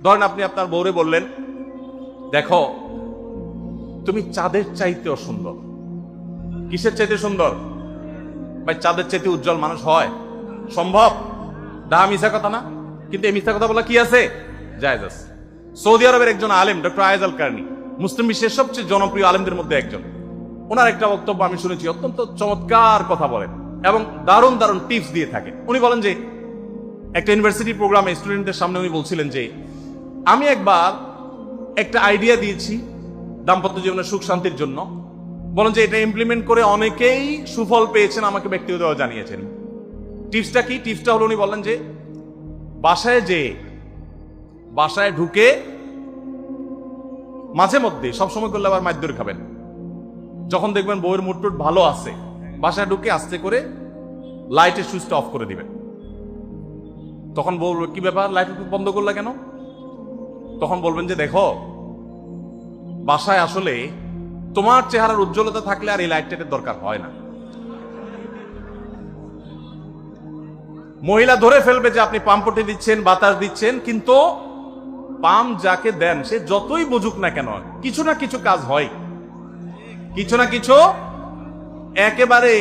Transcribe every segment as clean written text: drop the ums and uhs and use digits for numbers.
ধরেন আপনি আপনার বউরে বললেন, দেখো তুমি চাঁদের চাইতেও সুন্দর। কিসের চাইতে সুন্দর? ভাই চাঁদের চাইতে উজ্জ্বল মানুষ হয় সম্ভব? দা মিথ্যা কথা না? কিন্তু এই মিথ্যা কথা বলা কি আছে? জায়েজ আছে। সৌদি আরবের একজন আলেম ডক্টর আয়েজ আল কারনি, মুসলিম বিশ্বের সবচেয়ে জনপ্রিয় আলেমদের মধ্যে একজন, ওনার একটা বক্তব্য আমি শুনেছি, অত্যন্ত চমৎকার কথা বলেন এবং দারুণ দারুণ টিপস দিয়ে থাকেন। উনি বলেন যে একটা ইউনিভার্সিটি প্রোগ্রামে স্টুডেন্টদের সামনে উনি বলছিলেন যে আমি একবার একটা আইডিয়া দিয়েছি দাম্পত্য জীবনের সুখ শান্তির জন্য। বলেন যে এটা ইমপ্লিমেন্ট করে অনেকেই সুফল পেয়েছেন, আমাকে ব্যক্তিগতভাবে জানিয়েছেন। টিপসটা কি? টিপসটা হলো উনি বললেন যে বাসায় ঢুকে মাঝে মধ্যে, সবসময় করলে আবার মাইর খাবেন, যখন দেখবেন বউয়ের মুড টুড ভালো আছে, বাসায় ঢুকে আস্তে করে লাইটের সুইচটা অফ করে দিবেন। তখন বলবে কি ব্যাপার, লাইট বন্ধ করলা কেন? তখন বলবেন যে দেখো বাসায় আসলে তোমার চেহারার উজ্জ্বলতা থাকলে আর এই লাইটের দরকার হয় না। মহিলা ধরে ফেলবে যে আপনি পাম্পটি দিচ্ছেন, বাতাস দিচ্ছেন, কিন্তু পাম্প যাকে দেন সে যতই বুঝুক না কেন কিছু না কিছু কাজ হয়, কিছু না কিছু। একেবারে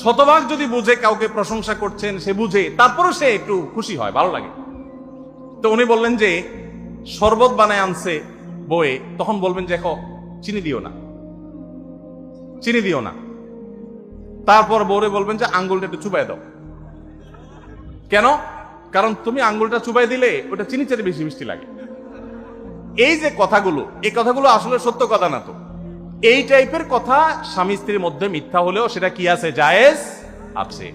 শতভাগ যদি বুঝে কাউকে প্রশংসা করছেন, সে বুঝে, তারপরও সে একটু খুশি হয়, ভালো লাগে। তো উনি বললেন যে শরবত বানায় আনছে বয়ে, তখন বলবেন যে দেখো চিনি দিও না, চিনি দিও না। তারপর বউরে বলবেন যে আঙ্গুলটা একটু চুবাই দাও। কেন? কারণ তুমি আঙ্গুলটা চুবাই দিলে ওটা চিনি চেয়ে বেশি মিষ্টি লাগে। এই যে কথাগুলো, এই কথাগুলো আসলে সত্য কথা না। তো এই টাইপের কথা স্বামী স্ত্রীর মধ্যে মিথ্যা হলেও সেটা কি আছে? জায়েজ আছে।